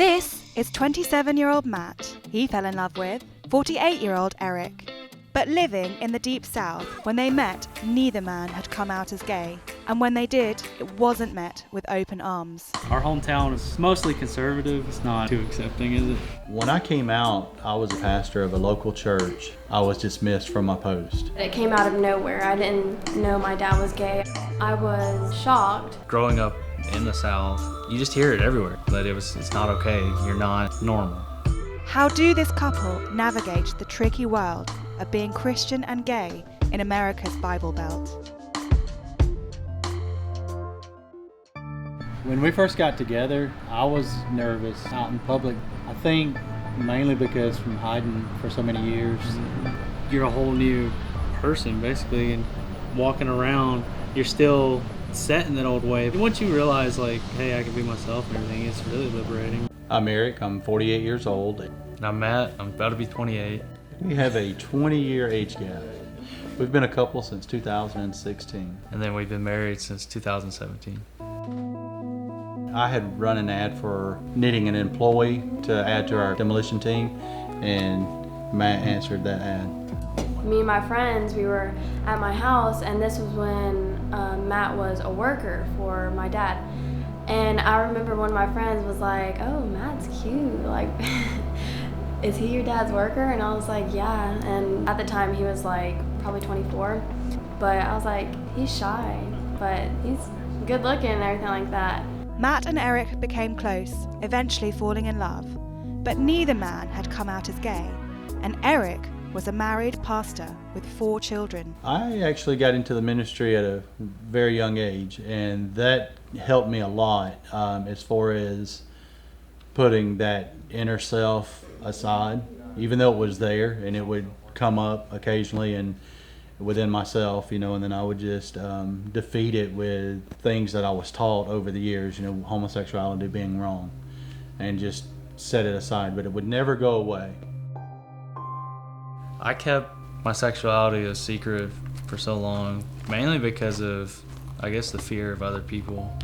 This is 27-year-old Matt. He fell in love with 48-year-old Eric. But living in the deep south, when they met, neither man had come out as gay. And when they did, it wasn't met with open arms. Our hometown is mostly conservative. It's not too accepting, is it? When I came out, I was a pastor of a local church. I was dismissed from my post. It came out of nowhere. I didn't know my dad was gay. I was shocked. Growing up in the South, you just hear it everywhere, that it's not okay, you're not normal. How do this couple navigate the tricky world of being Christian and gay in America's Bible Belt? When we first got together, I was nervous out in public. I think mainly because from hiding for so many years. You're a whole new person, basically, and walking around, you're still set in that old way. And once you realize, like, hey, I can be myself and everything, it's really liberating. I'm Eric, I'm 48 years old. And I'm Matt, I'm about to be 28. We have a 20-year age gap. We've been a couple since 2016. And then we've been married since 2017. I had run an ad for needing an employee to add to our demolition team, and Matt answered that ad. Me and my friends, we were at my house, and this was when Matt was a worker for my dad. And I remember one of my friends was like, "Oh, Matt's cute. Like, is he your dad's worker?" And I was like, "Yeah." And at the time, he was like probably 24. But I was like, he's shy, but he's good looking and everything like that. Matt and Eric became close, eventually falling in love. But neither man had come out as gay, and Eric was a married pastor with 4 children. I actually got into the ministry at a very young age, and that helped me a lot as far as putting that inner self aside, even though it was there and it would come up occasionally and within myself, and then I would just defeat it with things that I was taught over the years, homosexuality being wrong, and just set it aside, but it would never go away. I kept my sexuality a secret for so long, mainly because of, I guess, the fear of other people,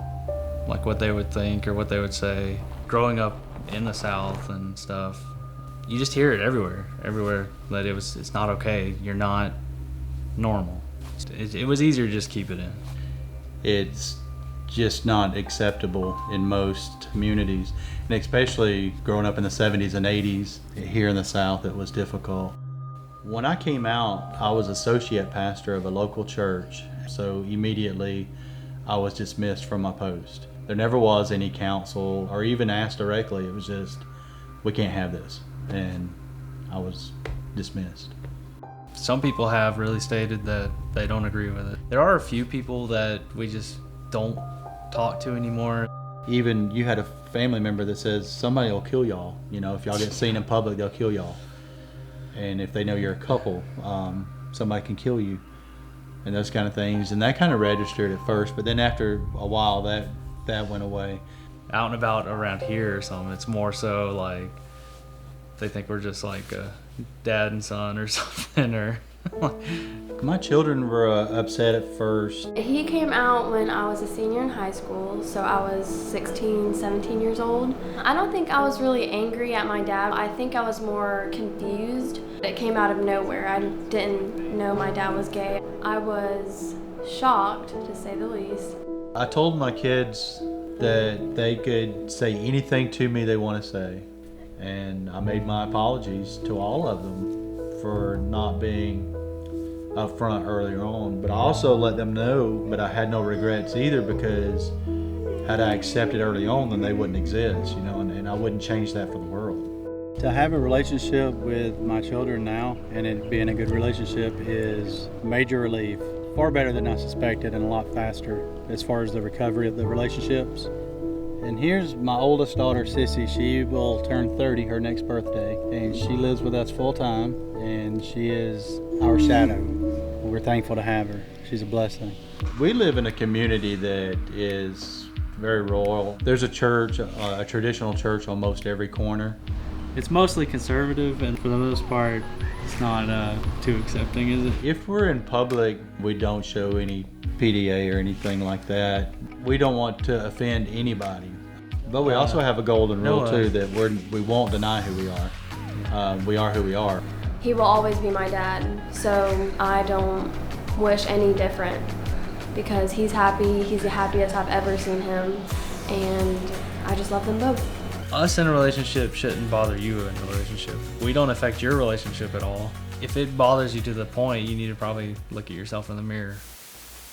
like what they would think or what they would say. Growing up in the South and stuff, you just hear it everywhere, that it's not okay, you're not normal. It was easier to just keep it in. It's just not acceptable in most communities, and especially growing up in the 70s and 80s, here in the South, it was difficult. When I came out, I was associate pastor of a local church, so immediately I was dismissed from my post. There never was any counsel or even asked directly. It was just, we can't have this, and I was dismissed. Some people have really stated that they don't agree with it. There are a few people that we just don't talk to anymore. Even you had a family member that says somebody will kill y'all. If y'all get seen in public, they'll kill y'all. And if they know you're a couple, somebody can kill you, and those kind of things. And that kind of registered at first, but then after a while, that went away. Out and about around here or something, it's more so like they think we're just like a dad and son or something, or My children were upset at first. He came out when I was a senior in high school, so I was 16, 17 years old. I don't think I was really angry at my dad. I think I was more confused. It came out of nowhere. I didn't know my dad was gay. I was shocked, to say the least. I told my kids that they could say anything to me they want to say. And I made my apologies to all of them for not being up front earlier on. But I also let them know that I had no regrets either, because had I accepted early on, then they wouldn't exist, and I wouldn't change that for the world. To have a relationship with my children now, and it being a good relationship, is major relief. Far better than I suspected, and a lot faster as far as the recovery of the relationships. And here's my oldest daughter, Sissy. She will turn 30 her next birthday, and she lives with us full time, and she is our shadow. We're thankful to have her. She's a blessing. We live in a community that is very rural. There's a church, a traditional church on most every corner. It's mostly conservative, and for the most part, it's not too accepting, is it? If we're in public, we don't show any PDA or anything like that. We don't want to offend anybody. But we also have a golden rule no, too, that we won't deny who we are. We are who we are. He will always be my dad, so I don't wish any different because he's happy. He's the happiest I've ever seen him, and I just love them both. Us in a relationship shouldn't bother you in a relationship. We don't affect your relationship at all. If it bothers you to the point, you need to probably look at yourself in the mirror.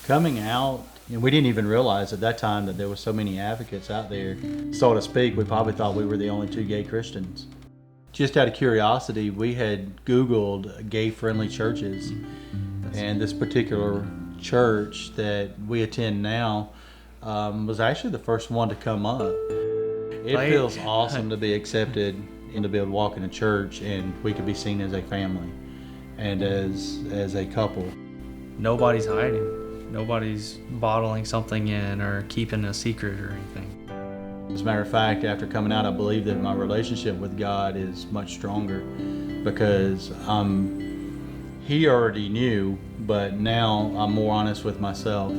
Coming out, and we didn't even realize at that time that there were so many advocates out there, so to speak. We probably thought we were the only two gay Christians. Just out of curiosity, we had Googled gay-friendly churches, and this particular church that we attend now was actually the first one to come up. It feels awesome to be accepted and to be able to walk in a church and we could be seen as a family and as a couple. Nobody's hiding. Nobody's bottling something in or keeping a secret or anything. As a matter of fact, after coming out, I believe that my relationship with God is much stronger because he already knew, but now I'm more honest with myself.